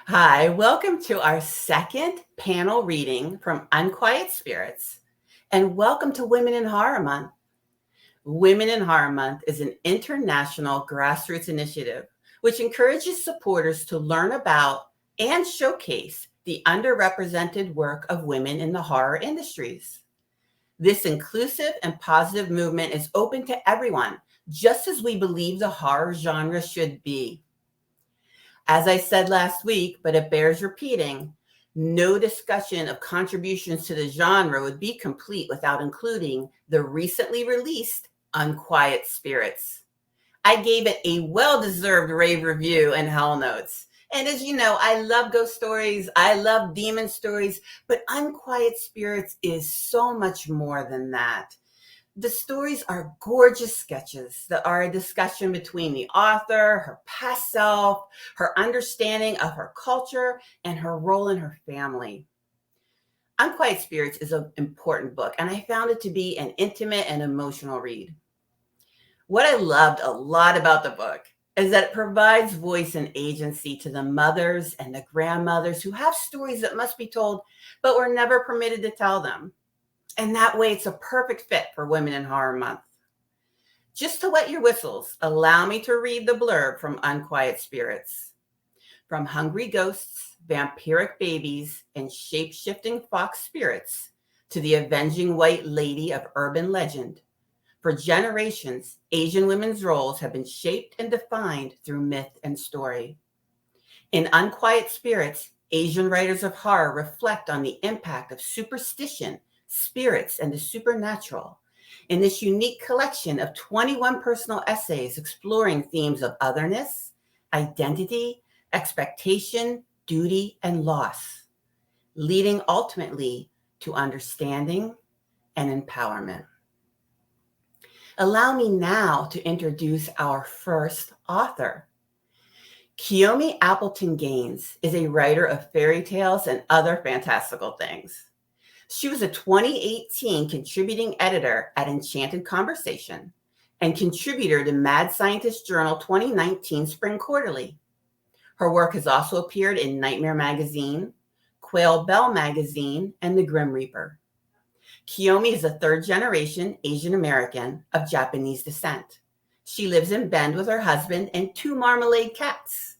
Hi, welcome to our second panel reading from Unquiet Spirits, and welcome to Women in Horror Month. Women in Horror Month is an international grassroots initiative which encourages supporters to learn about and showcase the underrepresented work of women in the horror industries. This inclusive and positive movement is open to everyone, just as we believe the horror genre should be. As I said last week, but it bears repeating, no discussion of contributions to the genre would be complete without including the recently released Unquiet Spirits. I gave it a well-deserved rave review and Hell Notes. And as you know, I love ghost stories, I love demon stories, but Unquiet Spirits is so much more than that. The stories are gorgeous sketches that are a discussion between the author, her past self, her understanding of her culture, and her role in her family. Unquiet Spirits is an important book, and I found it to be an intimate and emotional read. What I loved a lot about the book is that it provides voice and agency to the mothers and the grandmothers who have stories that must be told, but were never permitted to tell them. And that way, it's a perfect fit for Women in Horror Month. Just to wet your whistles, allow me to read the blurb from Unquiet Spirits. From hungry ghosts, vampiric babies, and shape-shifting fox spirits to the avenging white lady of urban legend, for generations, Asian women's roles have been shaped and defined through myth and story. In Unquiet Spirits, Asian writers of horror reflect on the impact of superstition, spirits, and the supernatural in this unique collection of 21 personal essays exploring themes of otherness, identity, expectation, duty, and loss, leading ultimately to understanding and empowerment. Allow me now to introduce our first author. Kiyomi Appleton Gaines is a writer of fairy tales and other fantastical things. She was a 2018 contributing editor at Enchanted Conversation and contributor to Mad Scientist Journal 2019 Spring Quarterly. Her work has also appeared in Nightmare Magazine, Quail Bell Magazine, and The Grim Reaper. Kiyomi is a third-generation Asian American of Japanese descent. She lives in Bend with her husband and 2 marmalade cats.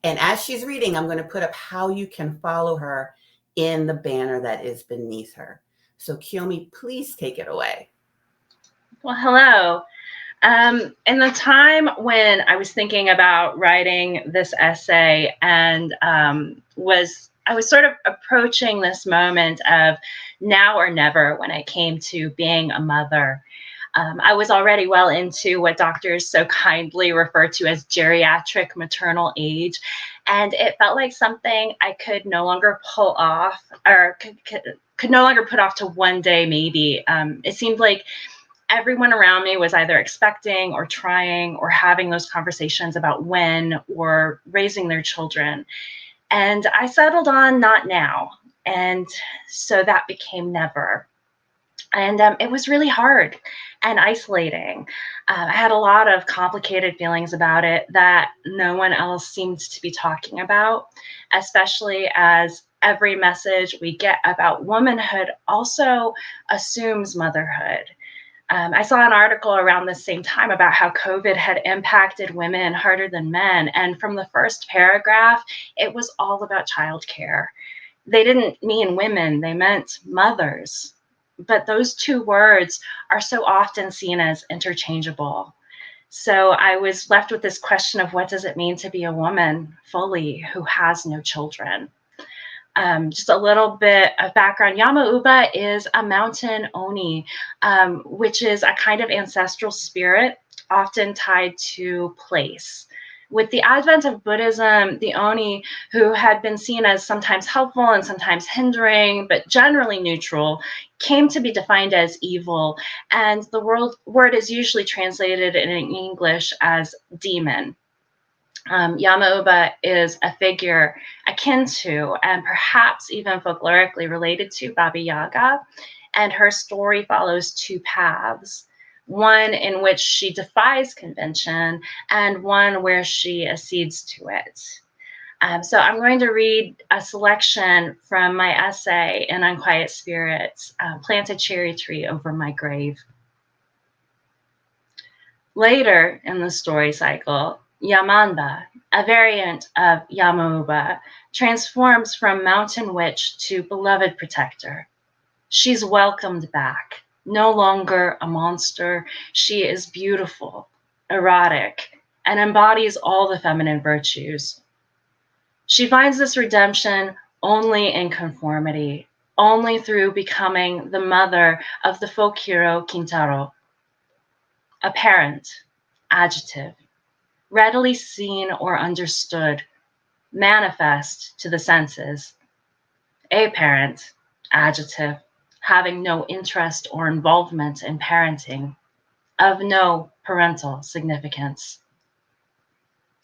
And as she's reading, I'm going to put up how you can follow her in the banner that is beneath her. So Kiyomi, please take it away. Well, hello. In the time when I was thinking about writing this essay and I was sort of approaching this moment of now or never when it came to being a mother. I was already well into what doctors so kindly refer to as geriatric maternal age, and it felt like something I could no longer pull off or could no longer put off to one day maybe. It seemed like everyone around me was either expecting or trying or having those conversations about when or raising their children. And I settled on not now. And so that became never. And it was really hard and isolating. I had a lot of complicated feelings about it that no one else seems to be talking about, especially as every message we get about womanhood also assumes motherhood. I saw an article around the same time about how COVID had impacted women harder than men. And from the first paragraph, it was all about childcare. They didn't mean women, they meant mothers. But those two words are so often seen as interchangeable. So I was left with this question of what does it mean to be a woman fully who has no children? Just a little bit of background. Yama-uba is a mountain oni, which is a kind of ancestral spirit often tied to place. With the advent of Buddhism, the oni, who had been seen as sometimes helpful and sometimes hindering, but generally neutral, came to be defined as evil. And the word is usually translated in English as demon. Yama-uba is a figure akin to and perhaps even folklorically related to Baba Yaga, and her story follows 2 paths. One in which she defies convention and one where she accedes to it. So I'm going to read a selection from my essay in Unquiet Spirits, Plant a Cherry Tree Over My Grave. Later in the story cycle, Yamanba, a variant of Yamauba, transforms from mountain witch to beloved protector. She's welcomed back. No longer a monster, she is beautiful, erotic, and embodies all the feminine virtues. She finds this redemption only in conformity, only through becoming the mother of the folk hero Kintaro, a parent, adjective, readily seen or understood, manifest to the senses, a parent, adjective, having no interest or involvement in parenting, of no parental significance.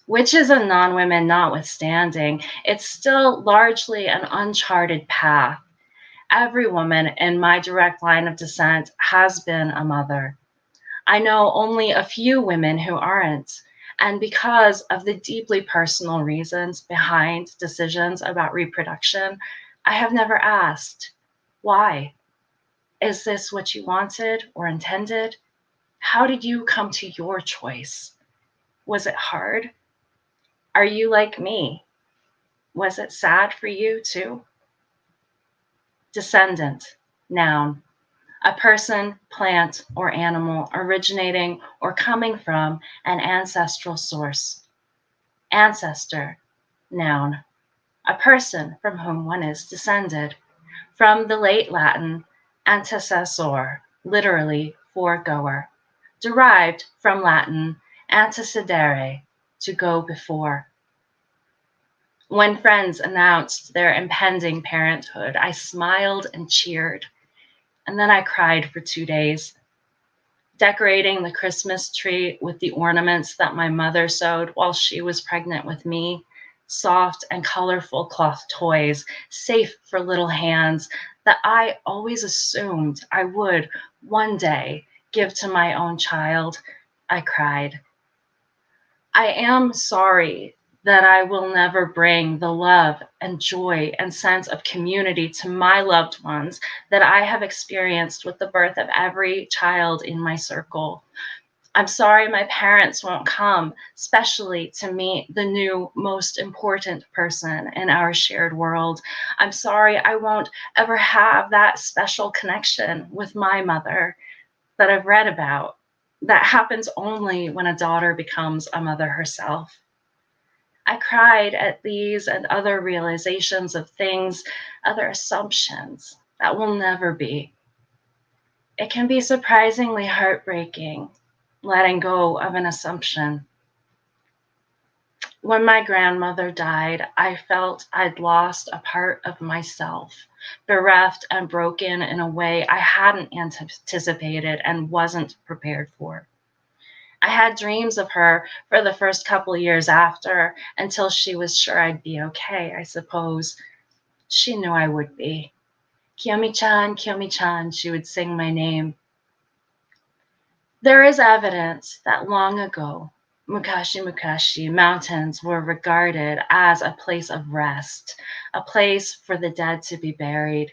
Witches and non-women notwithstanding, it's still largely an uncharted path. Every woman in my direct line of descent has been a mother. I know only a few women who aren't. And because of the deeply personal reasons behind decisions about reproduction, I have never asked, why? Is this what you wanted or intended? How did you come to your choice? Was it hard? Are you like me? Was it sad for you too? Descendant, noun. A person, plant, or animal originating or coming from an ancestral source. Ancestor, noun. A person from whom one is descended. From the late Latin antecessor, literally foregoer. Derived from Latin antecedere, to go before. When friends announced their impending parenthood, I smiled and cheered, and then I cried for 2 days, decorating the Christmas tree with the ornaments that my mother sewed while she was pregnant with me, soft and colorful cloth toys, safe for little hands that I always assumed I would one day give to my own child. I cried. I am sorry that I will never bring the love and joy and sense of community to my loved ones that I have experienced with the birth of every child in my circle. I'm sorry my parents won't come, especially to meet the new most important person in our shared world. I'm sorry I won't ever have that special connection with my mother that I've read about. That happens only when a daughter becomes a mother herself. I cried at these and other realizations of things, other assumptions that will never be. It can be surprisingly heartbreaking, letting go of an assumption. When my grandmother died, I felt I'd lost a part of myself, bereft and broken in a way I hadn't anticipated and wasn't prepared for. I had dreams of her for the first couple of years after, until she was sure I'd be okay, I suppose. She knew I would be. Kiyomi-chan, she would sing my name. There is evidence that long ago, Mukashi, mountains were regarded as a place of rest, a place for the dead to be buried.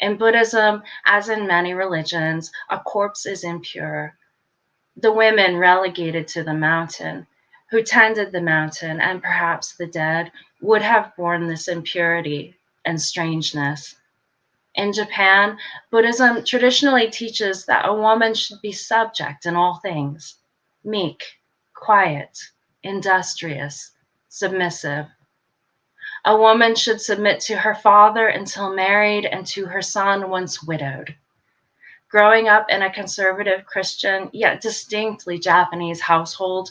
In Buddhism, as in many religions, a corpse is impure. The women relegated to the mountain, who tended the mountain, and perhaps the dead, would have borne this impurity and strangeness. In Japan, Buddhism traditionally teaches that a woman should be subject in all things, meek, quiet, industrious, submissive. A woman should submit to her father until married and to her son once widowed. Growing up in a conservative Christian, yet distinctly Japanese household,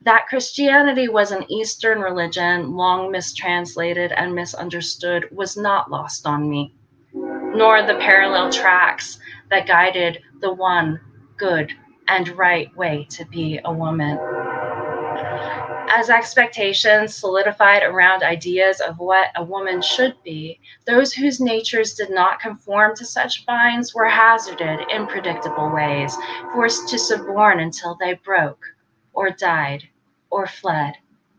that Christianity was an Eastern religion, long mistranslated and misunderstood, was not lost on me, nor the parallel tracks that guided the one good and right way to be a woman. As expectations solidified around ideas of what a woman should be, those whose natures did not conform to such binds were hazarded in predictable ways, forced to suborn until they broke, or died, or fled,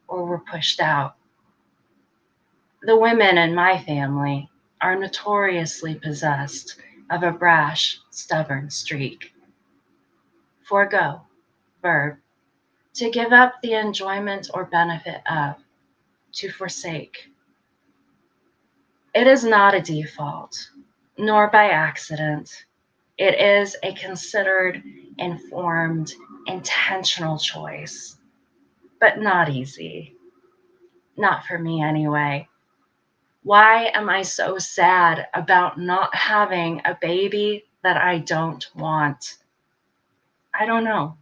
or were pushed out. The women in my family are notoriously possessed of a brash, stubborn streak. Forego, verb, to give up the enjoyment or benefit of, to forsake. It is not a default, nor by accident. It is a considered, informed, intentional choice, but not easy. Not for me, anyway. Why am I so sad about not having a baby that I don't want? I don't know,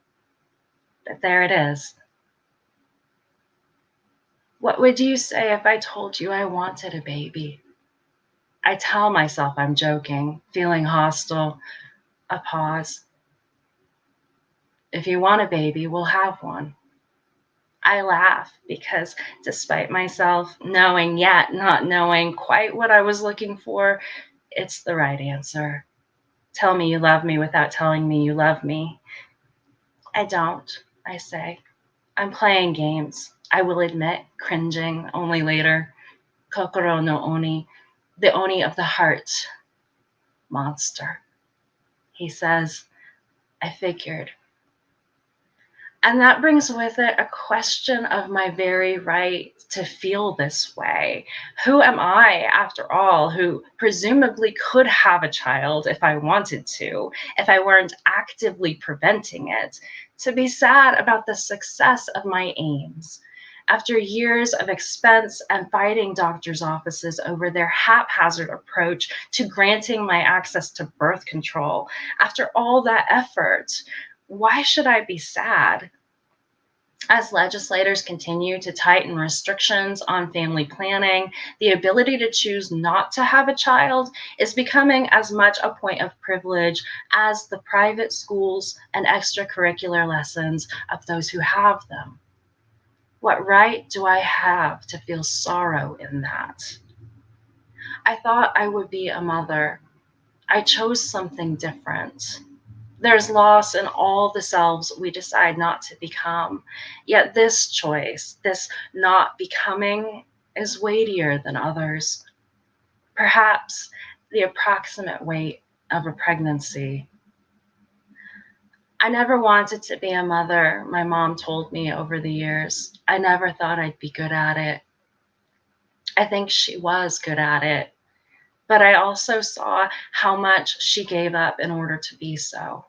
but there it is. What would you say if I told you I wanted a baby? I tell myself I'm joking, feeling hostile. A pause. If you want a baby, we'll have one. I laugh because, despite myself knowing yet not knowing quite what I was looking for, it's the right answer. Tell me you love me without telling me you love me. I don't, I say. I'm playing games. I will admit, cringing only later. Kokoro no Oni, the Oni of the heart. Monster. He says, I figured. And that brings with it a question of my very right to feel this way. Who am I, after all, who presumably could have a child if I wanted to, if I weren't actively preventing it, to be sad about the success of my aims? After years of expense and fighting doctors' offices over their haphazard approach to granting my access to birth control, after all that effort, why should I be sad? As legislators continue to tighten restrictions on family planning, the ability to choose not to have a child is becoming as much a point of privilege as the private schools and extracurricular lessons of those who have them. What right do I have to feel sorrow in that? I thought I would be a mother. I chose something different. There's loss in all the selves we decide not to become. Yet this choice, this not becoming, is weightier than others. Perhaps the approximate weight of a pregnancy. I never wanted to be a mother, my mom told me over the years. I never thought I'd be good at it. I think she was good at it, but I also saw how much she gave up in order to be so.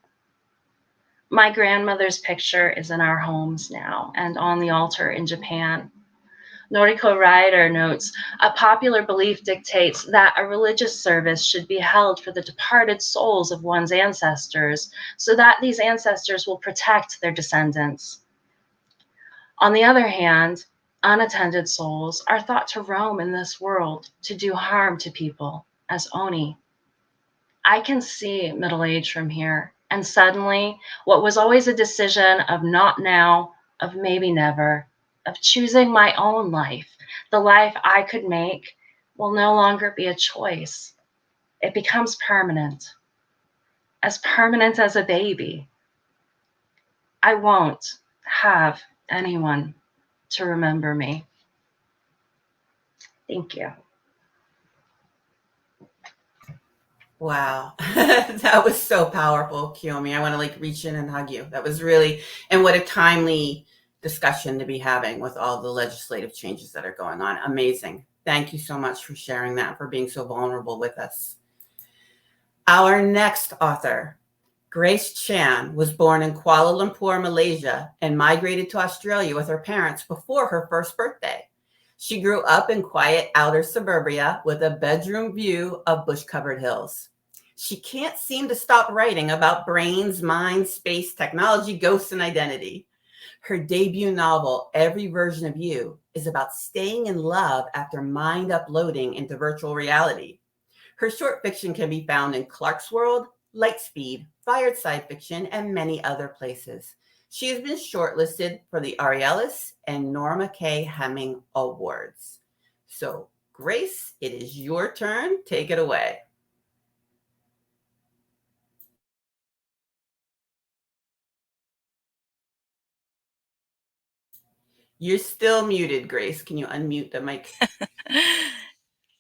My grandmother's picture is in our homes now and on the altar in Japan. Noriko Ryder notes, a popular belief dictates that a religious service should be held for the departed souls of one's ancestors so that these ancestors will protect their descendants. On the other hand, unattended souls are thought to roam in this world to do harm to people as oni. I can see middle age from here. And suddenly, what was always a decision of not now, of maybe never, of choosing my own life, the life I could make, will no longer be a choice. It becomes permanent as a baby. I won't have anyone to remember me. Thank you. Wow. That was so powerful, Kiyomi. I want to reach in and hug you. That was really, and what a timely discussion to be having with all the legislative changes that are going on. Amazing. Thank you so much for sharing that, for being so vulnerable with us. Our next author, Grace Chan, was born in Kuala Lumpur, Malaysia, and migrated to Australia with her parents before her first birthday. She grew up in quiet outer suburbia with a bedroom view of bush-covered hills. She can't seem to stop writing about brains, minds, space, technology, ghosts, and identity. Her debut novel, Every Version of You, is about staying in love after mind uploading into virtual reality. Her short fiction can be found in Clark's World, Lightspeed, Fireside Fiction, and many other places. She has been shortlisted for the Aurelius and Norma K. Hemming Awards. So, Grace, it is your turn. Take it away. You're still muted, Grace. Can you unmute the mic?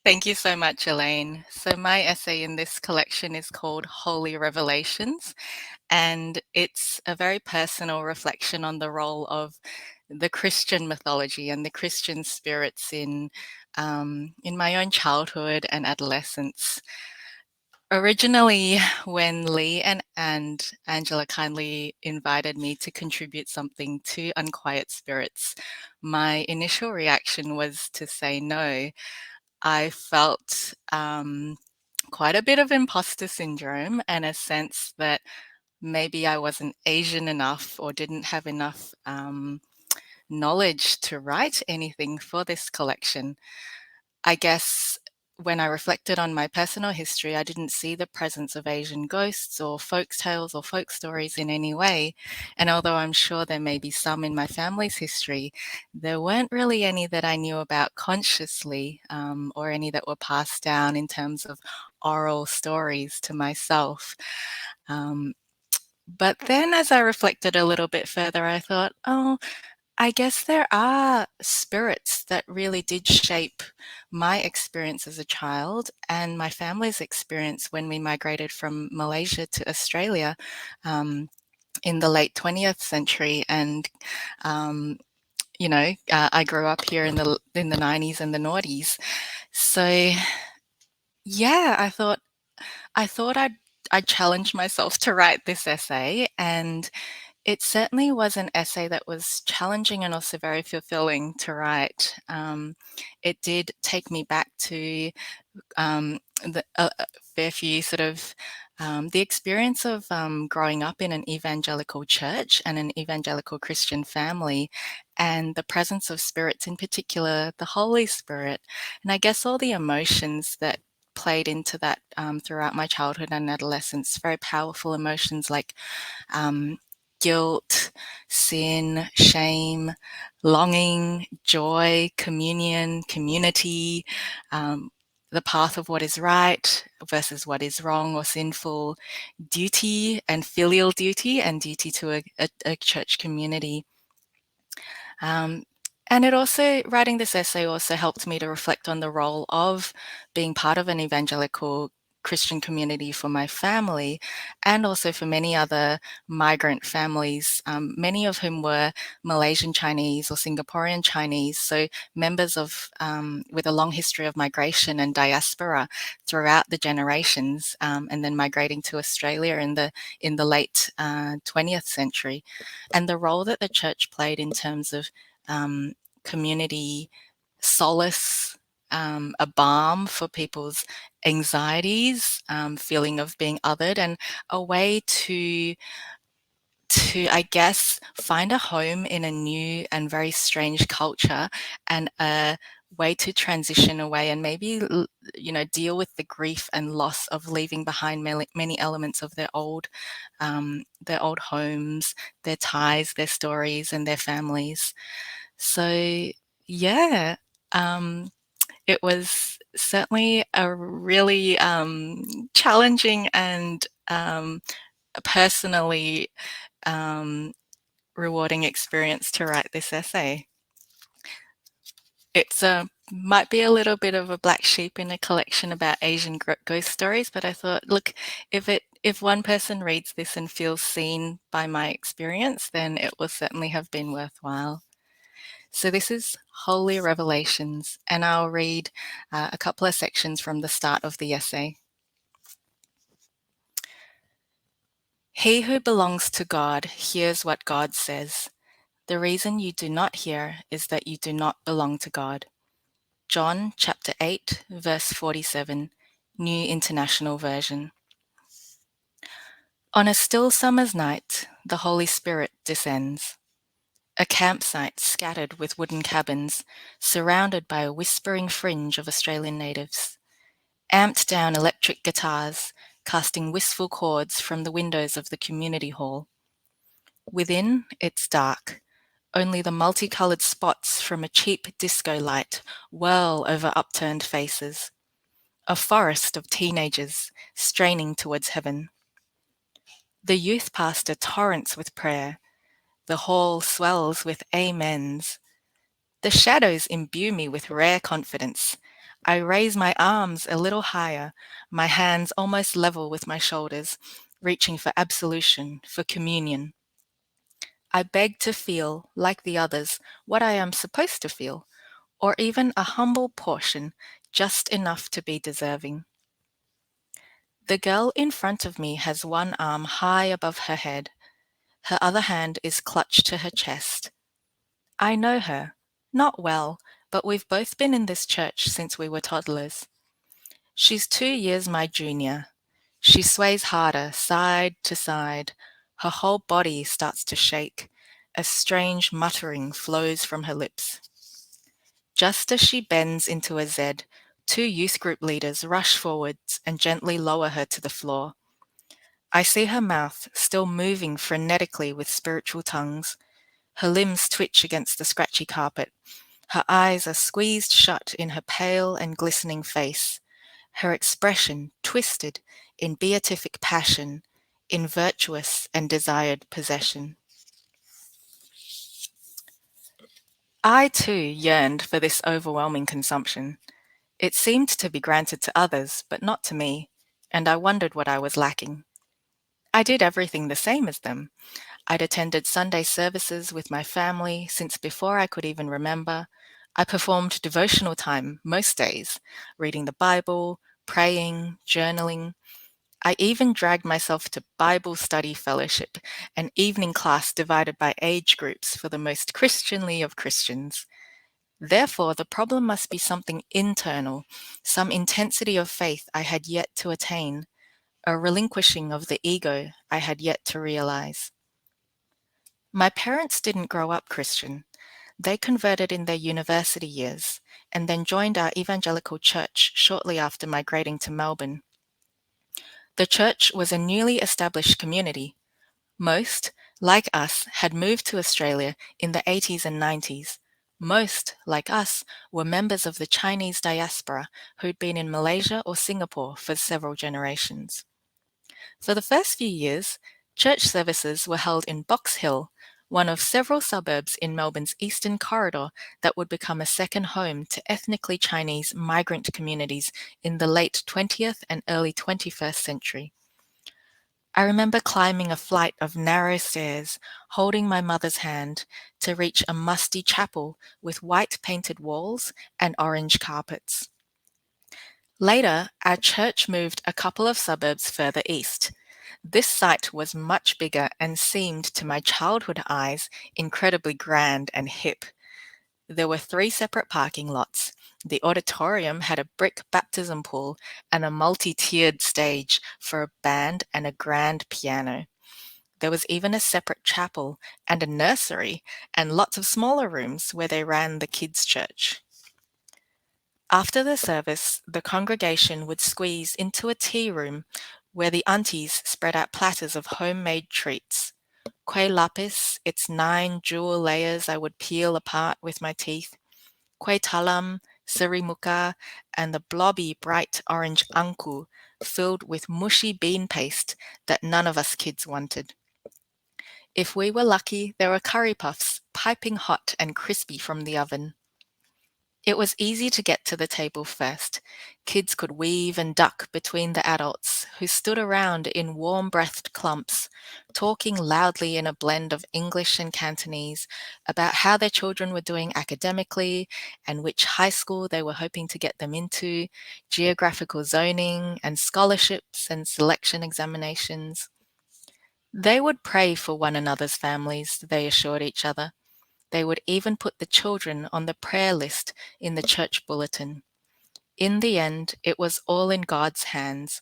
Thank you so much, Elaine. So, my essay in this collection is called Holy Revelations, and it's a very personal reflection on the role of the Christian mythology and the Christian spirits in my own childhood and adolescence. Originally, when Lee and Angela kindly invited me to contribute something to Unquiet Spirits, my initial reaction was to say no. I felt quite a bit of imposter syndrome and a sense that maybe I wasn't Asian enough or didn't have enough knowledge to write anything for this collection. I guess when I reflected on my personal history, I didn't see the presence of Asian ghosts or folk tales or folk stories in any way. And although I'm sure there may be some in my family's history, there weren't really any that I knew about consciously, or any that were passed down in terms of oral stories to myself. Um, but then as I reflected a little bit further, I thought, oh, I guess there are spirits that really did shape my experience as a child and my family's experience when we migrated from Malaysia to Australia in the late 20th century. And I grew up here in the 90s and the noughties. So yeah, I thought I'd challenge myself to write this essay, and it certainly was an essay that was challenging and also very fulfilling to write. It did take me back to a fair few sort of the experience of growing up in an evangelical church and an evangelical Christian family, and the presence of spirits, in particular, the Holy Spirit, and I guess all the emotions that played into that throughout my childhood and adolescence, very powerful emotions like um, guilt, sin, shame, longing, joy, communion, community, um, the path of what is right versus what is wrong or sinful, duty and filial duty and duty to a church community. Um, and it also, writing this essay also helped me to reflect on the role of being part of an evangelical Christian community for my family, and also for many other migrant families, many of whom were Malaysian Chinese or Singaporean Chinese, so members of with a long history of migration and diaspora throughout the generations, and then migrating to Australia in the late 20th century, and the role that the church played in terms of community solace, a balm for people's anxieties, feeling of being othered, and a way to I guess find a home in a new and very strange culture, and a way to transition away and maybe deal with the grief and loss of leaving behind many elements of their old homes, their ties, their stories, and their families. So yeah, um, it was certainly a really challenging and personally um, rewarding experience to write this essay. It's might be a little bit of a black sheep in a collection about Asian ghost stories, but I thought, look, if one person reads this and feels seen by my experience, then it will certainly have been worthwhile. So this is Holy Revelations, and I'll read a couple of sections from the start of the essay. He who belongs to God hears what God says. The reason you do not hear is that you do not belong to God. John chapter 8, verse 47, New International Version. On a still summer's night, the Holy Spirit descends. A campsite scattered with wooden cabins, surrounded by a whispering fringe of Australian natives. Amped down electric guitars, casting wistful chords from the windows of the community hall. Within, it's dark. Only the multicolored spots from a cheap disco light whirl over upturned faces. A forest of teenagers straining towards heaven. The youth pastor torrents with prayer. The hall swells with amens. The shadows imbue me with rare confidence. I raise my arms a little higher, my hands almost level with my shoulders, reaching for absolution, for communion. I beg to feel, like the others, what I am supposed to feel, or even a humble portion, just enough to be deserving. The girl in front of me has one arm high above her head. Her other hand is clutched to her chest. I know her. Not well, but we've both been in this church since we were toddlers. She's 2 years my junior. She sways harder, side to side. Her whole body starts to shake. A strange muttering flows from her lips. Just as she bends into a Z, two youth group leaders rush forwards and gently lower her to the floor. I see her mouth still moving frenetically with spiritual tongues. Her limbs twitch against the scratchy carpet. Her eyes are squeezed shut in her pale and glistening face. Her expression twisted in beatific passion, in virtuous and desired possession. I too yearned for this overwhelming consumption. It seemed to be granted to others, but not to me, and I wondered what I was lacking. I did everything the same as them. I'd attended Sunday services with my family since before I could even remember. I performed devotional time most days, reading the Bible, praying, journaling. I even dragged myself to Bible study fellowship, an evening class divided by age groups for the most Christianly of Christians. Therefore, the problem must be something internal, some intensity of faith I had yet to attain, a relinquishing of the ego I had yet to realize. My parents didn't grow up Christian. They converted in their university years and then joined our evangelical church shortly after migrating to Melbourne. The church was a newly established community. Most, like us, had moved to Australia in the 80s and 90s. Most, like us, were members of the Chinese diaspora who'd been in Malaysia or Singapore for several generations. For the first few years, church services were held in Box Hill, one of several suburbs in Melbourne's eastern corridor that would become a second home to ethnically Chinese migrant communities in the late 20th and early 21st century. I remember climbing a flight of narrow stairs, holding my mother's hand, to reach a musty chapel with white painted walls and orange carpets. Later, our church moved a couple of suburbs further east. This site was much bigger and seemed, to my childhood eyes, incredibly grand and hip. There were 3 separate parking lots. The auditorium had a brick baptism pool and a multi-tiered stage for a band and a grand piano. There was even a separate chapel and a nursery and lots of smaller rooms where they ran the kids' church. After the service, the congregation would squeeze into a tea room where the aunties spread out platters of homemade treats. Kueh lapis, its 9 jewel layers I would peel apart with my teeth. Kueh talam, sirimuka, and the blobby bright orange angku filled with mushy bean paste that none of us kids wanted. If we were lucky, there were curry puffs, piping hot and crispy from the oven. It was easy to get to the table first. Kids could weave and duck between the adults, who stood around in warm-breathed clumps, talking loudly in a blend of English and Cantonese about how their children were doing academically and which high school they were hoping to get them into, geographical zoning and scholarships and selection examinations. They would pray for one another's families, they assured each other. They would even put the children on the prayer list in the church bulletin. In the end, it was all in God's hands.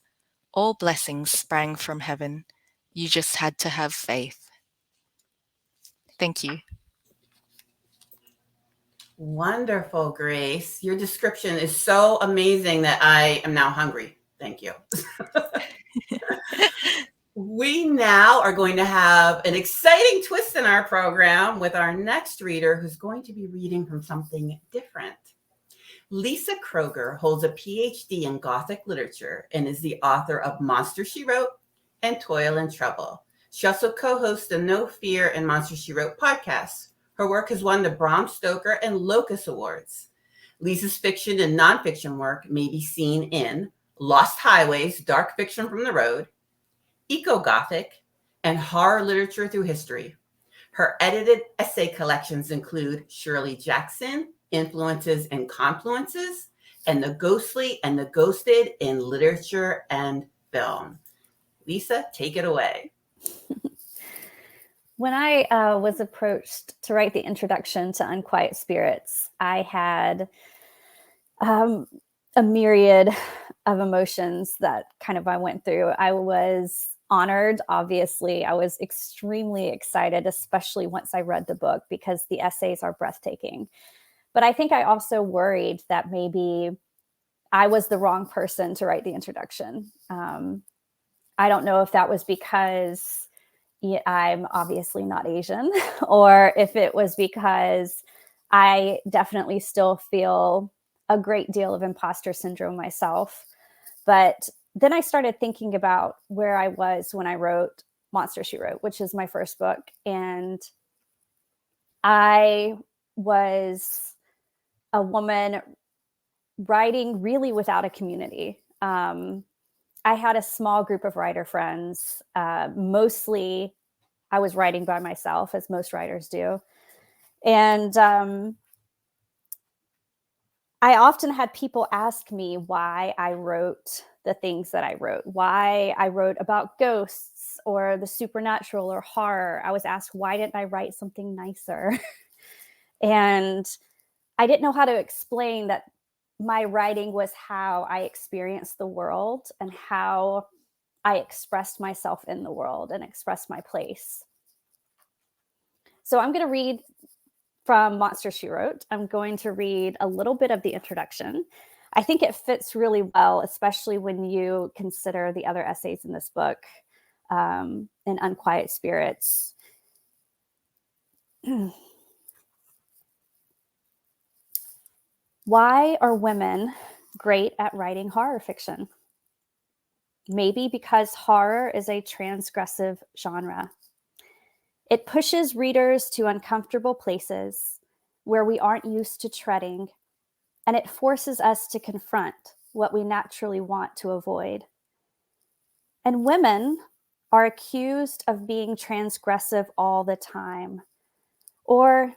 All blessings sprang from heaven. You just had to have faith. Thank you. Wonderful, Grace. Your description is so amazing that I am now hungry. Thank you. We now are going to have an exciting twist in our program with our next reader who's going to be reading from something different. Lisa Kroger holds a PhD in Gothic literature and is the author of Monster She Wrote and Toil and Trouble. She also co-hosts the No Fear and Monster She Wrote podcasts. Her work has won the Bram Stoker and Locus Awards. Lisa's fiction and nonfiction work may be seen in Lost Highways, Dark Fiction from the Road, Eco-Gothic, and Horror Literature Through History. Her edited essay collections include Shirley Jackson, Influences and Confluences, and The Ghostly and the Ghosted in Literature and Film. Lisa, take it away. When I was approached to write the introduction to Unquiet Spirits, I had a myriad of emotions that kind of I went through. I was honored, obviously. I was extremely excited, especially once I read the book, because the essays are breathtaking. But I think I also worried that maybe I was the wrong person to write the introduction. I don't know if that was because I'm obviously not Asian, or if it was because I definitely still feel a great deal of imposter syndrome myself. But then I started thinking about where I was when I wrote Monster, She Wrote, which is my first book. And I was a woman writing really without a community. I had a small group of writer friends. Mostly I was writing by myself, as most writers do. And I often had people ask me why I wrote the things that I wrote, why I wrote about ghosts or the supernatural or horror. I was asked, why didn't I write something nicer? And I didn't know how to explain that my writing was how I experienced the world and how I expressed myself in the world and expressed my place. So I'm going to read from Monster, She Wrote. I'm going to read a little bit of the introduction. I think it fits really well, especially when you consider the other essays in this book, in Unquiet Spirits. Why are women great at writing horror fiction? Maybe because horror is a transgressive genre. It pushes readers to uncomfortable places where we aren't used to treading, and it forces us to confront what we naturally want to avoid. And women are accused of being transgressive all the time, or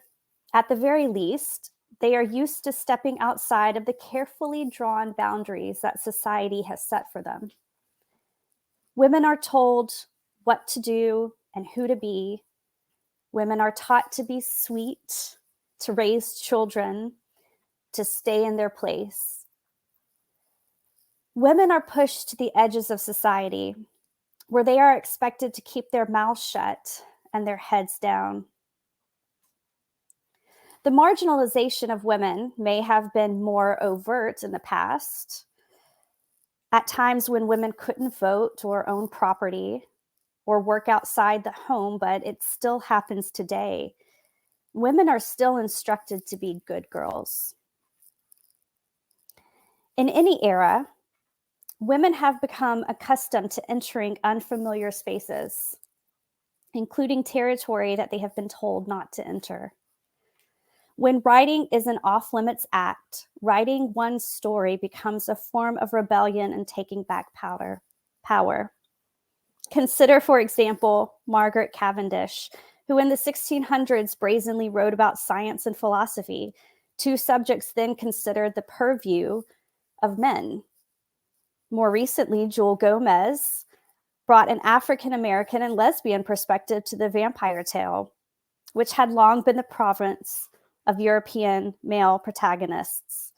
at the very least, they are used to stepping outside of the carefully drawn boundaries that society has set for them. Women are told what to do and who to be. Women are taught to be sweet, to raise children, to stay in their place. Women are pushed to the edges of society, where they are expected to keep their mouths shut and their heads down. The marginalization of women may have been more overt in the past, at times when women couldn't vote or own property or work outside the home, but it still happens today. Women are still instructed to be good girls. In any era, women have become accustomed to entering unfamiliar spaces, including territory that they have been told not to enter. When writing is an off-limits act, writing one's story becomes a form of rebellion and taking back power. Consider, for example, Margaret Cavendish, who in the 1600s brazenly wrote about science and philosophy, two subjects then considered the purview of men. More recently, Joel Gomez brought an African-American and lesbian perspective to the vampire tale, which had long been the province of European male protagonists.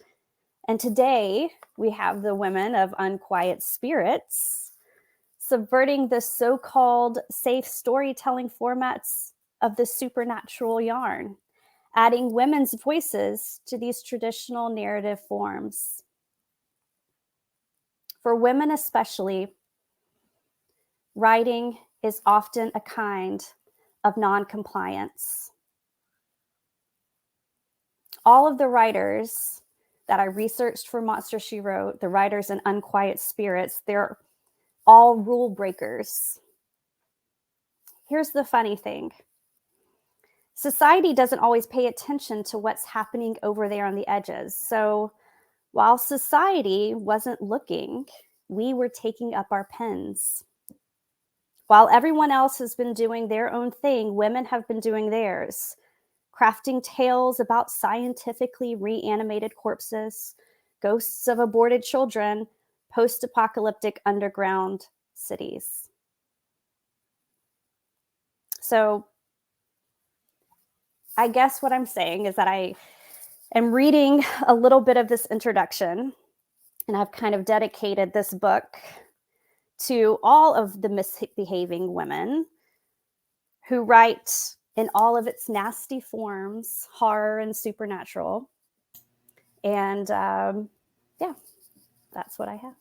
And today, we have the women of Unquiet Spirits subverting the so-called safe storytelling formats of the supernatural yarn, adding women's voices to these traditional narrative forms. For women especially, writing is often a kind of non-compliance. All of the writers that I researched for Monster, She Wrote, the writers in Unquiet Spirits, they're all rule breakers. Here's the funny thing. Society doesn't always pay attention to what's happening over there on the edges. So while society wasn't looking, we were taking up our pens. While everyone else has been doing their own thing, women have been doing theirs, crafting tales about scientifically reanimated corpses, ghosts of aborted children, post-apocalyptic underground cities. So I guess what I'm saying is that I am reading a little bit of this introduction, and I've kind of dedicated this book to all of the misbehaving women who write in all of its nasty forms, horror and supernatural. And yeah, that's what I have.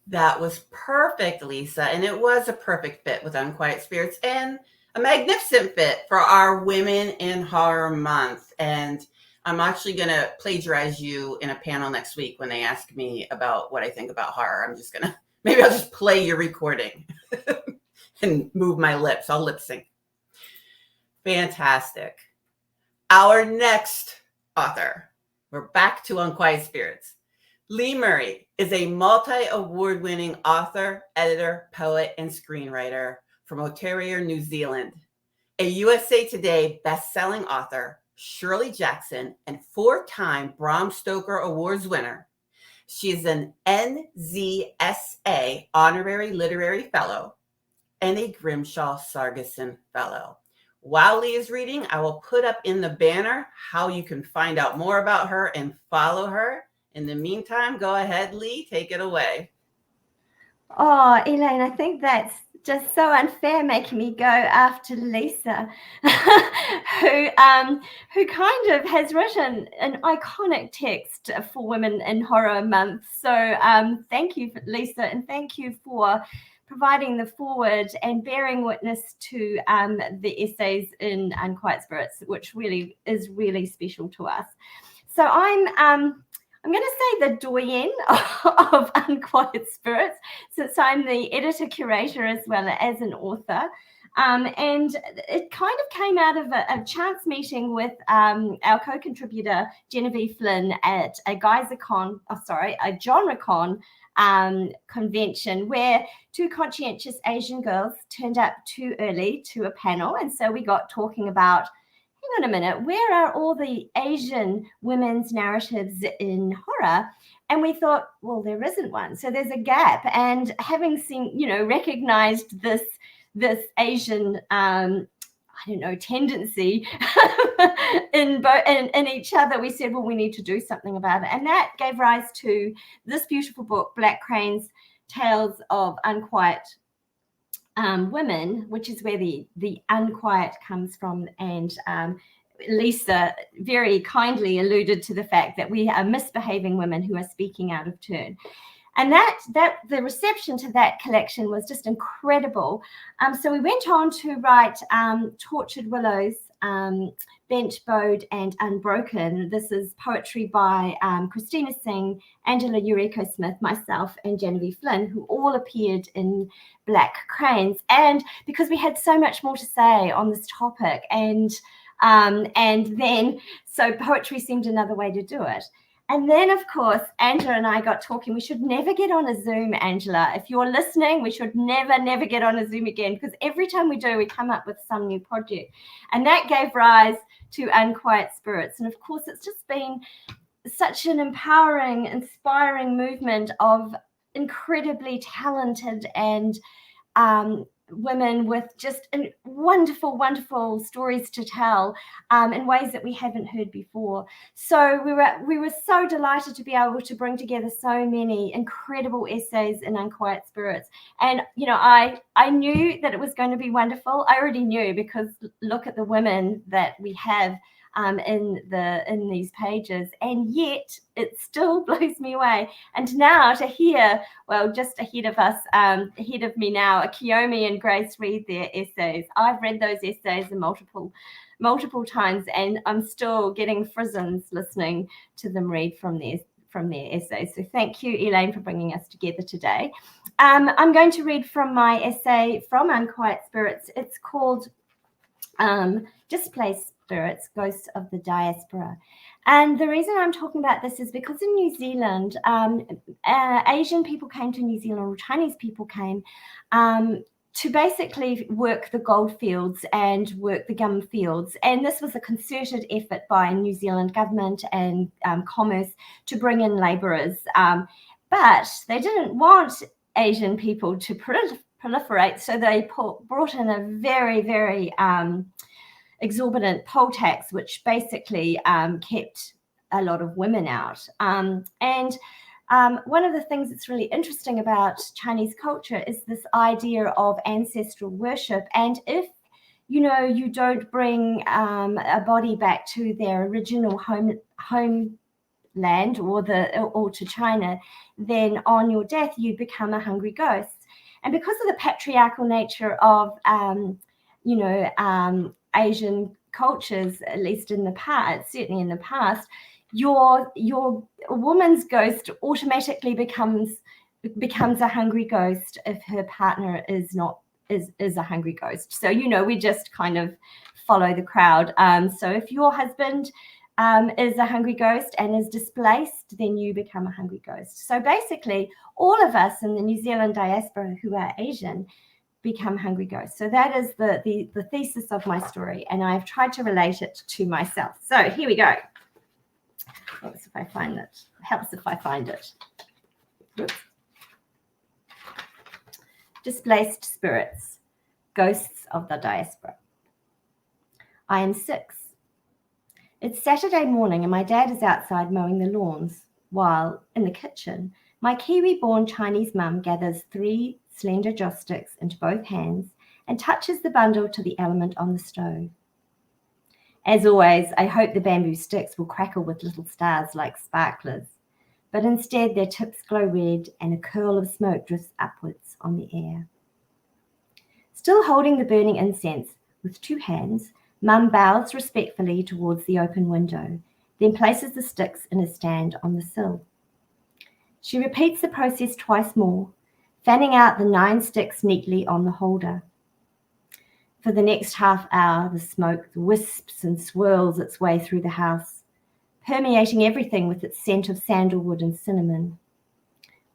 That was perfect, Lisa. And it was a perfect fit with Unquiet Spirits and a magnificent fit for our Women in Horror Month. And I'm actually going to plagiarize you in a panel next week when they ask me about what I think about horror. I'm just going to, maybe I'll just play your recording and move my lips. I'll lip sync. Fantastic. Our next author, we're back to Unquiet Spirits. Lee Murray is a multi-award-winning author, editor, poet, and screenwriter from Otaria, New Zealand. A USA Today best-selling author, Shirley Jackson, and 4-time Bram Stoker Awards winner. She is an NZSA Honorary Literary Fellow and a Grimshaw Sargison Fellow. While Lee is reading, I will put up in the banner how you can find out more about her and follow her. In the meantime, go ahead, Lee, take it away. Oh, Elaine, I think that's just so unfair making me go after Lisa, who kind of has written an iconic text for Women in Horror Month. So thank you, Lisa, and thank you for providing the foreword and bearing witness to the essays in Unquiet Spirits, which really is really special to us. So I'm going to say the doyen of Unquiet Spirits, since I'm the editor-curator as well as an author. And it kind of came out of a chance meeting with our co-contributor, Genevieve Flynn, at a GenreCon convention, where 2 conscientious Asian girls turned up too early to a panel. And so we got talking about, hang on a minute, where are all the Asian women's narratives in horror? And we thought, well, there isn't one. So there's a gap. And having seen, recognized this Asian, tendency in each other, we said, well, we need to do something about it. And that gave rise to this beautiful book, Black Crane's Tales of Unquiet Women, which is where the unquiet comes from. And Lisa very kindly alluded to the fact that we are misbehaving women who are speaking out of turn. And that the reception to that collection was just incredible. So we went on to write Tortured Willows, Bent, Bowed, and Unbroken. This is poetry by Christina Singh, Angela Eureka Smith, myself, and Genevieve Flynn, who all appeared in Black Cranes. And because we had so much more to say on this topic, and then so poetry seemed another way to do it. And then, of course, Angela and I got talking. We should never get on a Zoom, Angela. If you're listening, we should never get on a Zoom again, because every time we do, we come up with some new project. And that gave rise to Unquiet Spirits. And of course, it's just been such an empowering, inspiring movement of incredibly talented and women with just wonderful, wonderful stories to tell in ways that we haven't heard before. So we were so delighted to be able to bring together so many incredible essays in Unquiet Spirits. And I knew that it was going to be wonderful. I already knew, because look at the women that we have in these pages, and yet it still blows me away. And now to hear, well, just ahead of us, ahead of me now, Kiyomi and Grace read their essays. I've read those essays multiple times, and I'm still getting frizzins listening to them read from their essays. So thank you, Elaine, for bringing us together today. I'm going to read from my essay from Unquiet Spirits. It's called displaced spirits, ghosts of the diaspora. And the reason I'm talking about this is because in New Zealand, Asian people came to New Zealand, or Chinese people came to basically work the gold fields and work the gum fields. And this was a concerted effort by New Zealand government and commerce to bring in labourers. But they didn't want Asian people to proliferate, so they brought in a very, very exorbitant poll tax, which basically kept a lot of women out. And one of the things that's really interesting about Chinese culture is this idea of ancestral worship. And if you don't bring a body back to their original homeland or to China, then on your death you become a hungry ghost. And because of the patriarchal nature of Asian cultures, at least in the past, certainly in the past, your woman's ghost automatically becomes a hungry ghost if her partner is a hungry ghost. So we just kind of follow the crowd. So if your husband is a hungry ghost and is displaced, then you become a hungry ghost. So basically, all of us in the New Zealand diaspora who are Asian become hungry ghosts. So that is the thesis of my story, and I've tried to relate it to myself. So here we go. Helps if I find it. Helps if I find it. Oops. Displaced spirits, ghosts of the diaspora. I am 6. It's Saturday morning and my dad is outside mowing the lawns, while in the kitchen, my Kiwi-born Chinese mum gathers 3 slender joss sticks into both hands and touches the bundle to the element on the stove. As always, I hope the bamboo sticks will crackle with little stars like sparklers, but instead their tips glow red and a curl of smoke drifts upwards on the air. Still holding the burning incense with 2 hands, Mum bows respectfully towards the open window, then places the sticks in a stand on the sill. She repeats the process twice more, fanning out the 9 sticks neatly on the holder. For the next half hour, the smoke wisps and swirls its way through the house, permeating everything with its scent of sandalwood and cinnamon.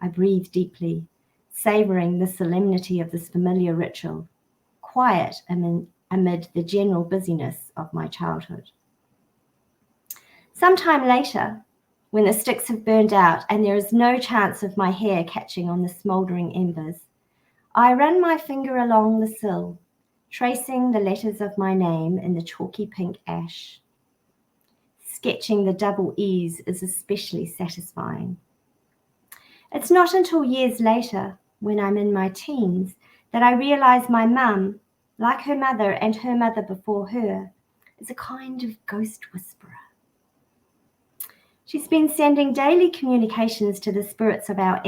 I breathe deeply, savouring the solemnity of this familiar ritual, quiet amid the general busyness of my childhood. Sometime later, when the sticks have burned out and there is no chance of my hair catching on the smouldering embers, I run my finger along the sill, tracing the letters of my name in the chalky pink ash. Sketching the double E's is especially satisfying. It's not until years later, when I'm in my teens, that I realise my mum, like her mother and her mother before her, is a kind of ghost whisperer. She's been sending daily communications to the spirits of our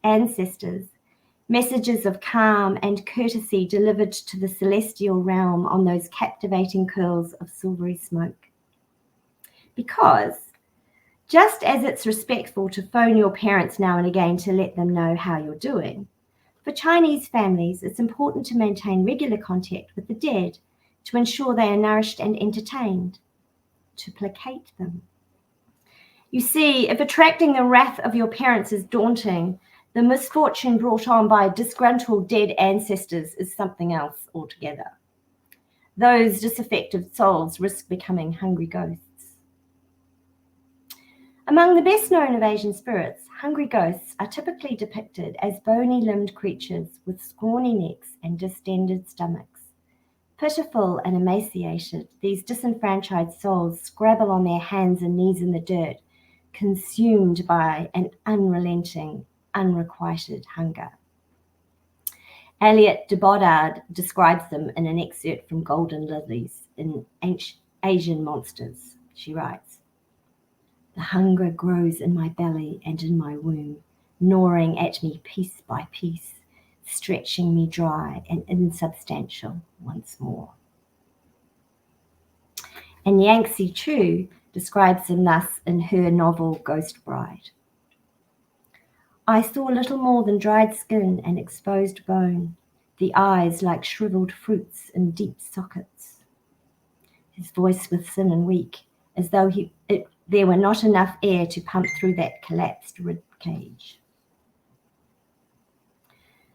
ancestors, messages of calm and courtesy delivered to the celestial realm on those captivating curls of silvery smoke. Because, just as it's respectful to phone your parents now and again to let them know how you're doing, for Chinese families, it's important to maintain regular contact with the dead to ensure they are nourished and entertained, to placate them. You see, if attracting the wrath of your parents is daunting, the misfortune brought on by disgruntled dead ancestors is something else altogether. Those disaffected souls risk becoming hungry ghosts. Among the best known of Asian spirits, hungry ghosts are typically depicted as bony-limbed creatures with scrawny necks and distended stomachs. Pitiful and emaciated, these disenfranchised souls scrabble on their hands and knees in the dirt, consumed by an unrelenting, unrequited hunger. Elliot de Bodard describes them in an excerpt from Golden Lilies in Asian Monsters. She writes, "The hunger grows in my belly and in my womb, gnawing at me piece by piece, stretching me dry and insubstantial once more." And Yangtze Chu describes them thus in her novel Ghost Bride. "I saw little more than dried skin and exposed bone, the eyes like shriveled fruits in deep sockets. his voice was thin and weak, as though there were not enough air to pump through that collapsed rib cage.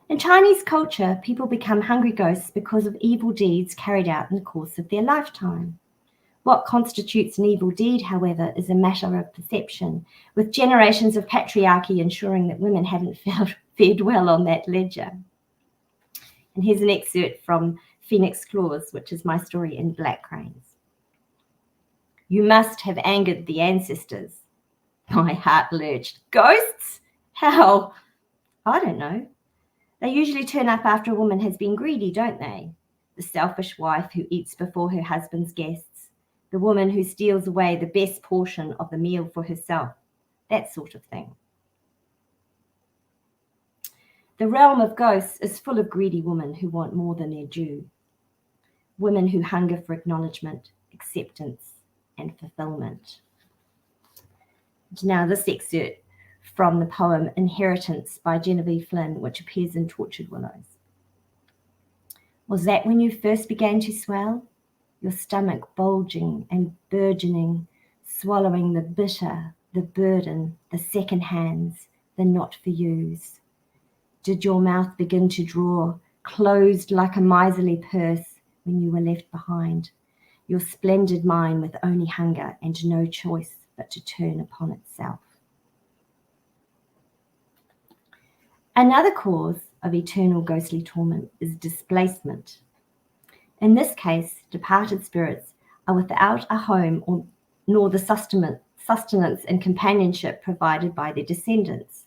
In Chinese culture, people become hungry ghosts because of evil deeds carried out in the course of their lifetime. What constitutes an evil deed, however, is a matter of perception, with generations of patriarchy ensuring that women haven't fared well on that ledger. And here's an excerpt from Phoenix Claws, which is my story in Black Cranes. You must have angered the ancestors. My heart lurched. Ghosts? How? I don't know. They usually turn up after a woman has been greedy, don't they? The selfish wife who eats before her husband's guests, the woman who steals away the best portion of the meal for herself, that sort of thing. The realm of ghosts is full of greedy women who want more than their due. Women who hunger for acknowledgement, acceptance, and fulfillment. And now this excerpt from the poem Inheritance by Genevieve Flynn, which appears in Tortured Willows. Was that when you first began to swell? Your stomach bulging and burgeoning, swallowing the bitter, the burden, the second hands, the not for yous. Did your mouth begin to draw, closed like a miserly purse when you were left behind, your splendid mind with only hunger and no choice but to turn upon itself? Another cause of eternal ghostly torment is displacement. In this case, departed spirits are without a home nor the sustenance and companionship provided by their descendants.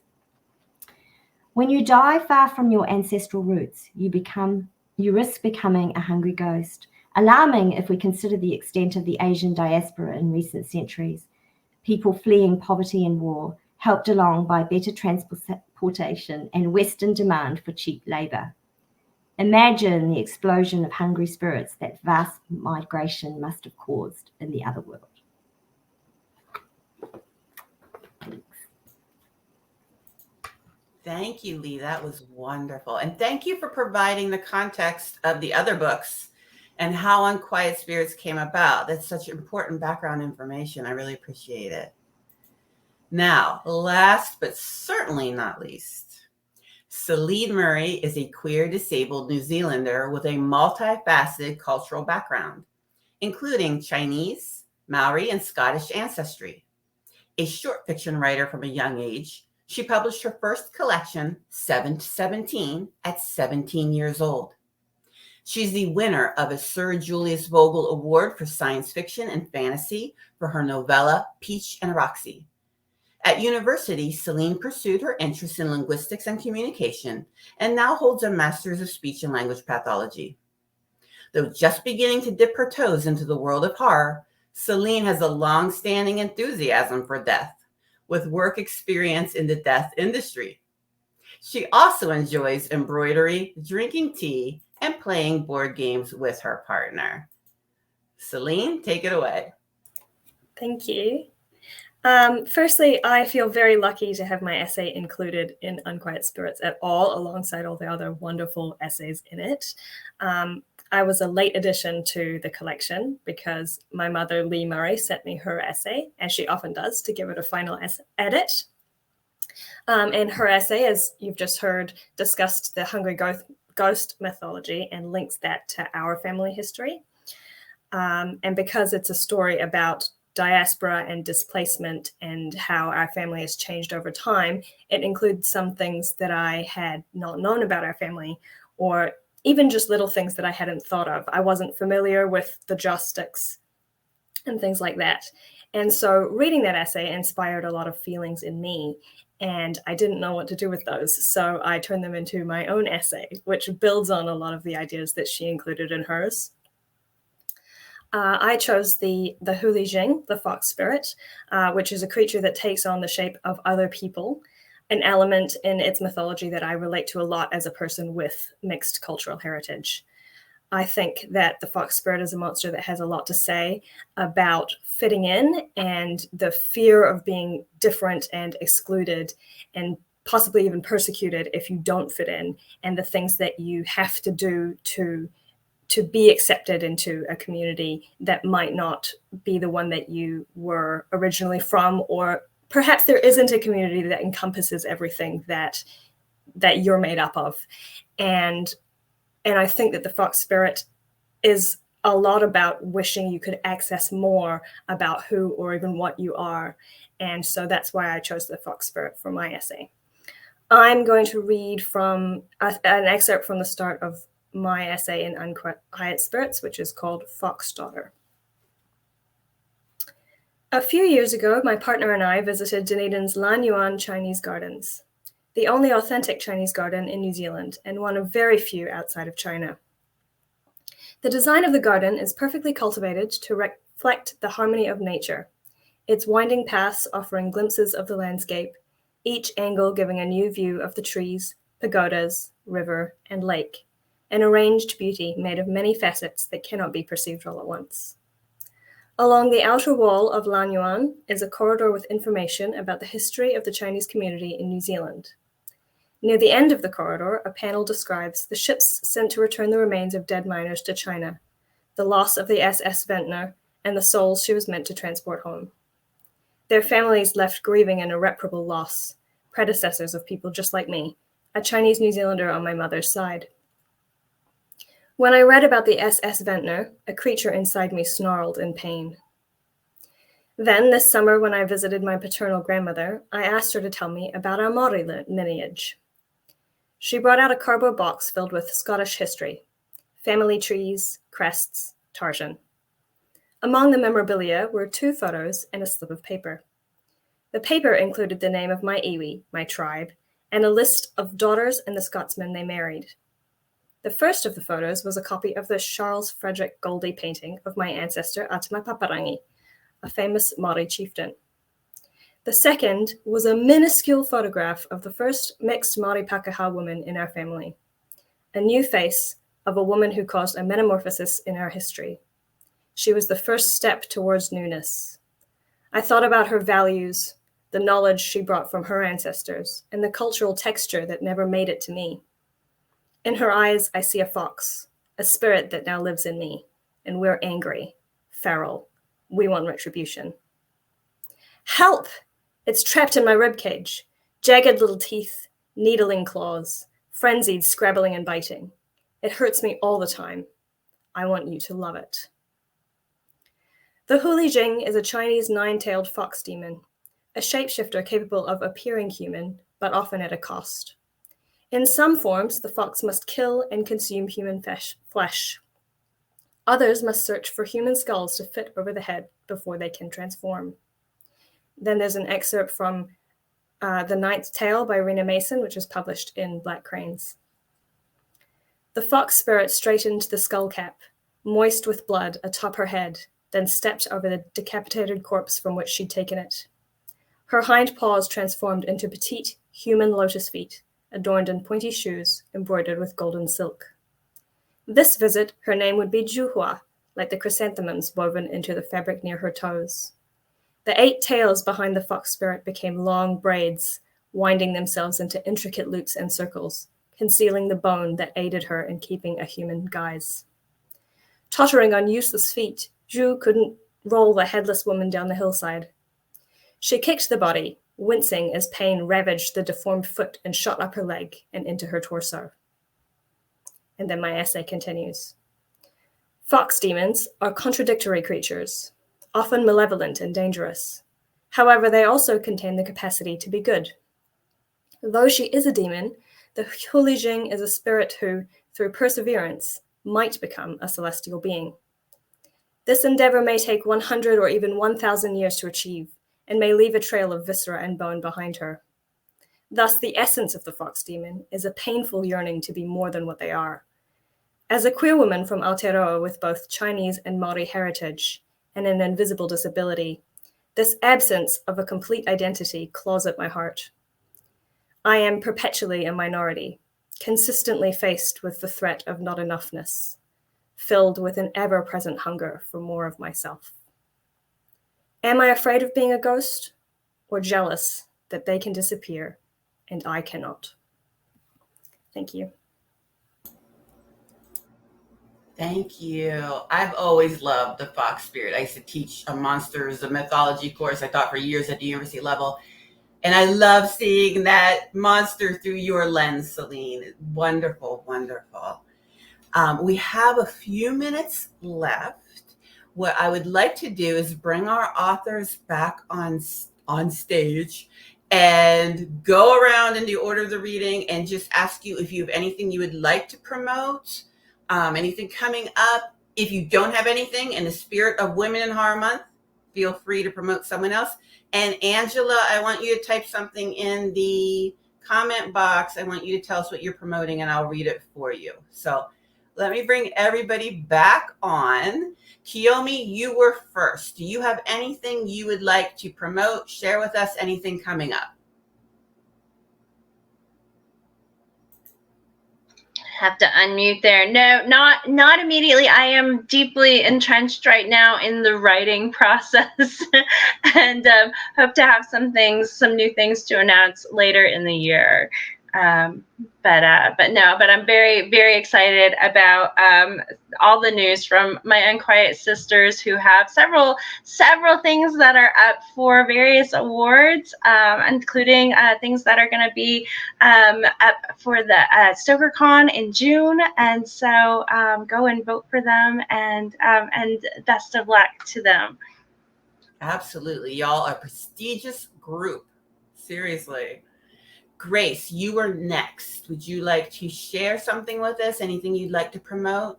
When you die far from your ancestral roots, you risk becoming a hungry ghost. Alarming if we consider the extent of the Asian diaspora in recent centuries, people fleeing poverty and war, helped along by better transportation and Western demand for cheap labor. Imagine the explosion of hungry spirits that vast migration must have caused in the other world. Thank you, Lee. That was wonderful. And thank you for providing the context of the other books and how Unquiet Spirits came about. That's such important background information. I really appreciate it. Now, last but certainly not least, Celine Murray is a queer disabled New Zealander with a multifaceted cultural background, including Chinese, Maori, and Scottish ancestry. A short fiction writer from a young age, she published her first collection, 7 to 17, at 17 years old. She's the winner of a Sir Julius Vogel Award for Science Fiction and Fantasy for her novella, Peach and Roxy. At university, Celine pursued her interest in linguistics and communication and now holds a Master's of Speech and Language Pathology. Though just beginning to dip her toes into the world of horror, Celine has a long-standing enthusiasm for death, with work experience in the death industry. She also enjoys embroidery, drinking tea, and playing board games with her partner. Celine, take it away. Thank you. Firstly, I feel very lucky to have my essay included in Unquiet Spirits at all, alongside all the other wonderful essays in it. I was a late addition to the collection because my mother, Lee Murray, sent me her essay, as she often does, to give it a final edit. And her essay, as you've just heard, discussed the hungry ghost mythology and links that to our family history. And because it's a story about diaspora and displacement and how our family has changed over time, it includes some things that I had not known about our family, or even just little things that I hadn't thought of. I wasn't familiar with the joss sticks and things like that. And so reading that essay inspired a lot of feelings in me, and I didn't know what to do with those. So I turned them into my own essay, which builds on a lot of the ideas that she included in hers. I chose the Huli Jing, the fox spirit, which is a creature that takes on the shape of other people, an element in its mythology that I relate to a lot as a person with mixed cultural heritage. I think that the fox spirit is a monster that has a lot to say about fitting in and the fear of being different and excluded and possibly even persecuted if you don't fit in, and the things that you have to do to be accepted into a community that might not be the one that you were originally from, or perhaps there isn't a community that encompasses everything that you're made up of. And I think that the fox spirit is a lot about wishing you could access more about who or even what you are. And so that's why I chose the fox spirit for my essay. I'm going to read from an excerpt from the start of my essay in Unquiet Spirits, which is called Fox Daughter. A few years ago, my partner and I visited Dunedin's Lanyuan Chinese Gardens, the only authentic Chinese garden in New Zealand and one of very few outside of China. The design of the garden is perfectly cultivated to reflect the harmony of nature, its winding paths offering glimpses of the landscape, each angle giving a new view of the trees, pagodas, river, and lake, an arranged beauty made of many facets that cannot be perceived all at once. Along the outer wall of Lanyuan is a corridor with information about the history of the Chinese community in New Zealand. Near the end of the corridor, a panel describes the ships sent to return the remains of dead miners to China, the loss of the SS Ventnor, and the souls she was meant to transport home. Their families left grieving an irreparable loss, predecessors of people just like me, a Chinese New Zealander on my mother's side. When I read about the SS Ventnor, a creature inside me snarled in pain. Then, this summer, when I visited my paternal grandmother, I asked her to tell me about our Māori lineage. She brought out a cardboard box filled with Scottish history, family trees, crests, tartan. Among the memorabilia were 2 photos and a slip of paper. The paper included the name of my iwi, my tribe, and a list of daughters and the Scotsmen they married. The first of the photos was a copy of the Charles Frederick Goldie painting of my ancestor Atama Paparangi, a famous Māori chieftain. The second was a minuscule photograph of the first mixed Māori Pākehā woman in our family, a new face of a woman who caused a metamorphosis in our history. She was the first step towards newness. I thought about her values, the knowledge she brought from her ancestors, and the cultural texture that never made it to me. In her eyes, I see a fox, a spirit that now lives in me, and we're angry, feral. We want retribution. Help! It's trapped in my ribcage. Jagged little teeth, needling claws, frenzied scrabbling and biting. It hurts me all the time. I want you to love it. The Huli Jing is a Chinese 9-tailed fox demon, a shapeshifter capable of appearing human, but often at a cost. In some forms, the fox must kill and consume human flesh. Others must search for human skulls to fit over the head before they can transform. Then there's an excerpt from The Ninth Tale by Rena Mason, which was published in Black Cranes. The fox spirit straightened the skull cap, moist with blood atop her head, then stepped over the decapitated corpse from which she'd taken it. Her hind paws transformed into petite human lotus feet, adorned in pointy shoes embroidered with golden silk. This visit, her name would be Juhua, like the chrysanthemums woven into the fabric near her toes. The 8 tails behind the fox spirit became long braids, winding themselves into intricate loops and circles, concealing the bone that aided her in keeping a human guise. Tottering on useless feet, Zhu couldn't roll the headless woman down the hillside. She kicked the body, wincing as pain ravaged the deformed foot and shot up her leg and into her torso. And then my essay continues. Fox demons are contradictory creatures, often malevolent and dangerous. However, they also contain the capacity to be good. Though she is a demon, the Huli Jing is a spirit who, through perseverance, might become a celestial being. This endeavor may take 100 or even 1,000 years to achieve, and may leave a trail of viscera and bone behind her. Thus, the essence of the fox demon is a painful yearning to be more than what they are. As a queer woman from Aotearoa with both Chinese and Māori heritage and an invisible disability, this absence of a complete identity claws at my heart. I am perpetually a minority, consistently faced with the threat of not enoughness, filled with an ever-present hunger for more of myself. Am I afraid of being a ghost, or jealous that they can disappear and I cannot? Thank you. Thank you. I've always loved the fox spirit. I used to teach a monsters, a mythology course I taught for years at the university level. And I love seeing that monster through your lens, Celine. Wonderful, wonderful. We have a few minutes left. What I would like to do is bring our authors back on stage and go around in the order of the reading and just ask you if you have anything you would like to promote, anything coming up. If you don't have anything, in the spirit of Women in Horror Month, feel free to promote someone else. And Angela, I want you to type something in the comment box. I want you to tell us what you're promoting and I'll read it for you. So let me bring everybody back on. Kiyomi, you were first. Do you have anything you would like to promote, share with us, anything coming up? Have to unmute there. No, not immediately. I am deeply entrenched right now in the writing process, and hope to have some new things to announce later in the year. But I'm very, very excited about all the news from my Unquiet sisters, who have several things that are up for various awards, including things that are going to be up for the StokerCon in June. And so go and vote for them, and best of luck to them. Absolutely. Y'all are a prestigious group. Seriously. Grace, you were next. Would you like to share something with us? Anything you'd like to promote?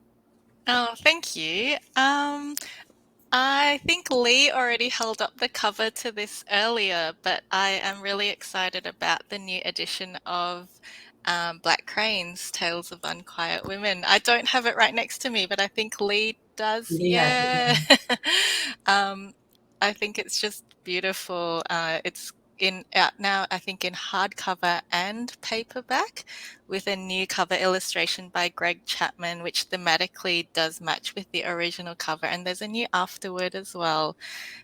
Oh, thank you. I think Lee already held up the cover to this earlier, but I am really excited about the new edition of Black Crane's Tales of Unquiet Women. I don't have it right next to me, but I think Lee does. Yeah. I think it's just beautiful. It's out now, I think, in hardcover and paperback, with a new cover illustration by Greg Chapman, which thematically does match with the original cover. And there's a new afterword as well.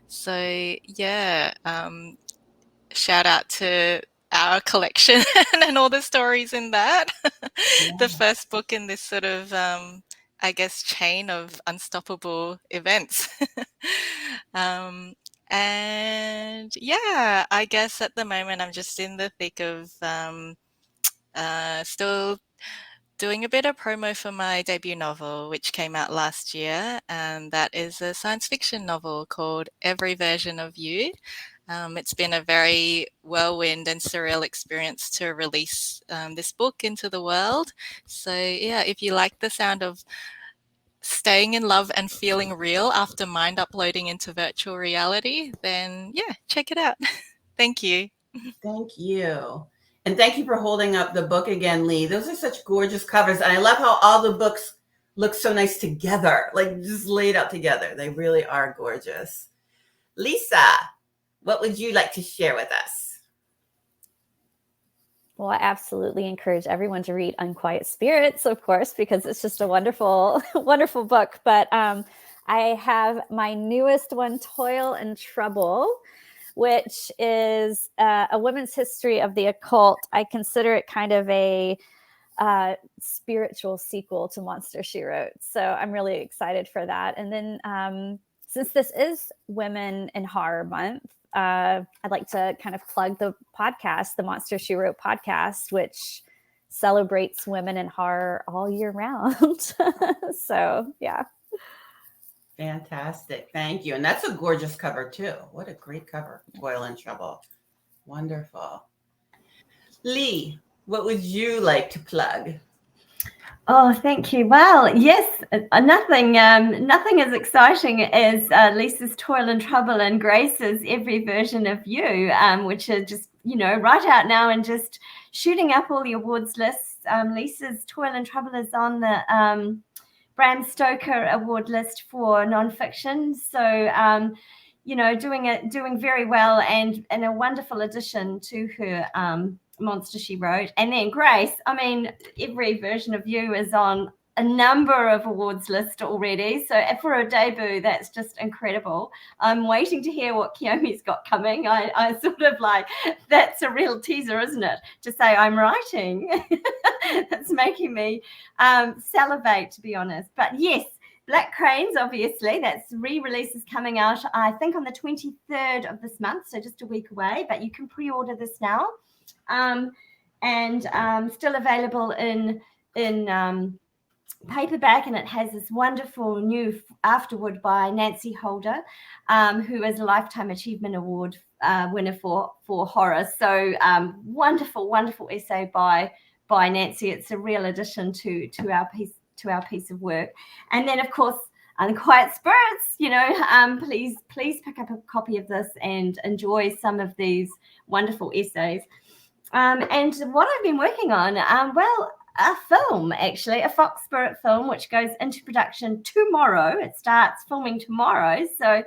So yeah, shout out to our collection and all the stories in that. The first book in this sort of, I guess, chain of unstoppable events. And yeah, I guess at the moment I'm just in the thick of still doing a bit of promo for my debut novel, which came out last year, and that is a science fiction novel called Every Version of You. It's been a very whirlwind and surreal experience to release this book into the world. So yeah, if you like the sound of staying in love and feeling real after mind uploading into virtual reality, then yeah, check it out. Thank you. Thank you. And thank you for holding up the book again, Lee. Those are such gorgeous covers. And I love how all the books look so nice together, like just laid out together. They really are gorgeous. Lisa, what would you like to share with us? Well, I absolutely encourage everyone to read Unquiet Spirits, of course, because it's just a wonderful, wonderful book. But I have my newest one, Toil and Trouble, which is a women's history of the occult. I consider it kind of a spiritual sequel to Monster, She Wrote. So I'm really excited for that. And then since this is Women in Horror Month, I'd like to kind of plug the podcast, the Monster, She Wrote podcast, which celebrates women in horror all year round. So, yeah. Fantastic. Thank you. And that's a gorgeous cover, too. What a great cover. Toil and Trouble. Wonderful. Lee, what would you like to plug? Oh, thank you. Well, yes, nothing as exciting as Lisa's Toil and Trouble and Grace's Every Version of You, which are just, right out now and just shooting up all the awards lists. Lisa's Toil and Trouble is on the Bram Stoker Award list for nonfiction. So, doing very well and a wonderful addition to her Monster, She Wrote. And then Grace, Every Version of You is on a number of awards list already. So for a debut, that's just incredible. I'm waiting to hear what Kiyomi's got coming. I sort of like, that's a real teaser, isn't it? To say I'm writing. That's making me salivate, to be honest. But yes, Black Cranes, obviously, that's re-release is coming out, I think, on the 23rd of this month, so just a week away. But you can pre-order this now, and still available in paperback, and it has this wonderful new afterword by Nancy Holder, who is a Lifetime Achievement Award winner for horror. So wonderful essay by Nancy. It's a real addition to our piece of work. And then, of course, Unquiet Spirits, please pick up a copy of this and enjoy some of these wonderful essays. And what I've been working on, a film, actually, a Fox Spirit film, which goes into production tomorrow. It starts filming tomorrow, so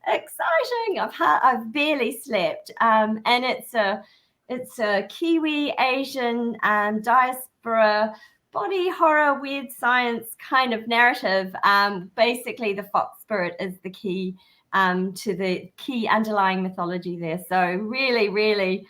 exciting! I've barely slept, and it's a Kiwi Asian diaspora body horror, weird science kind of narrative. Basically, the Fox Spirit is the key to the key underlying mythology there. So really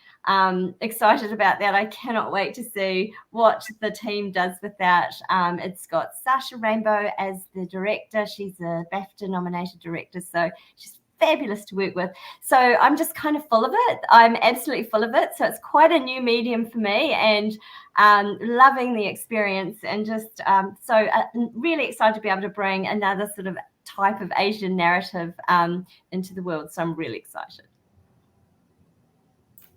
excited about that. I cannot wait to see what the team does with that. It's got Sasha Rainbow as the director. She's a BAFTA nominated director, so she's fabulous to work with. So I'm just kind of full of it. I'm absolutely full of it. So it's quite a new medium for me, and loving the experience, and just really excited to be able to bring another sort of type of Asian narrative into the world. So I'm really excited.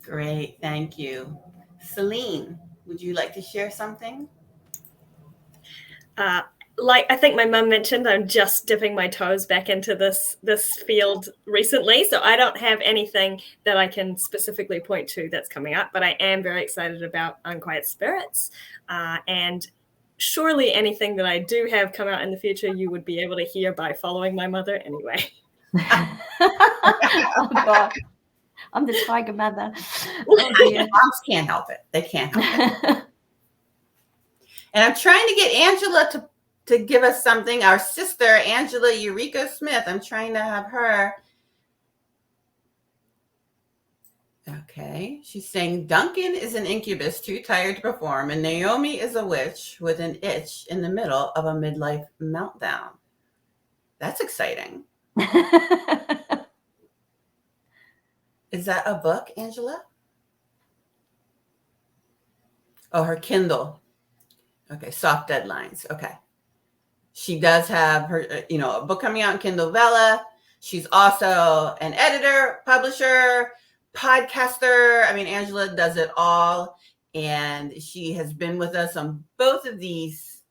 Great, thank you. Celine, would you like to share something? Like I think my mum mentioned, I'm just dipping my toes back into this field recently, so I don't have anything that I can specifically point to that's coming up, but I am very excited about Unquiet Spirits, and surely anything that I do have come out in the future, you would be able to hear by following my mother anyway. Oh God, I'm the tiger mother. Oh dear. Moms can't help it. They can't help it. And I'm trying to get Angela to give us something. Our sister, Angela Eureka Smith, I'm trying to have her. Okay. She's saying Duncan is an incubus too tired to perform, and Naomi is a witch with an itch in the middle of a midlife meltdown. That's exciting. Is that a book, Angela? Oh, her Kindle. Okay, soft deadlines. Okay. She does have her, a book coming out in Kindle Vella. She's also an editor, publisher, podcaster. I mean, Angela does it all. And she has been with us on both of these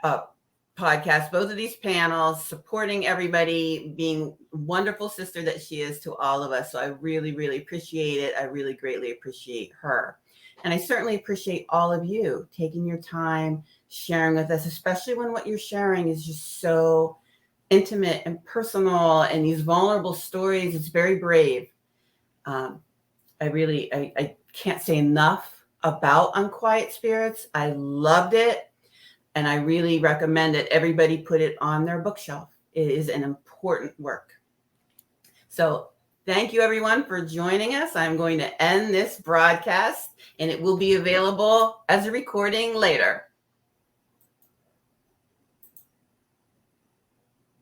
podcasts, both of these panels, supporting everybody, being wonderful sister that she is to all of us. So I really, really appreciate it. I really greatly appreciate her. And I certainly appreciate all of you taking your time, sharing with us, especially when what you're sharing is just so intimate and personal, and these vulnerable stories. It's very brave. I can't say enough about Unquiet Spirits. I loved it, and I really recommend that everybody put it on their bookshelf. It is an important work. So thank you, everyone, for joining us. I'm going to end this broadcast, and it will be available as a recording later.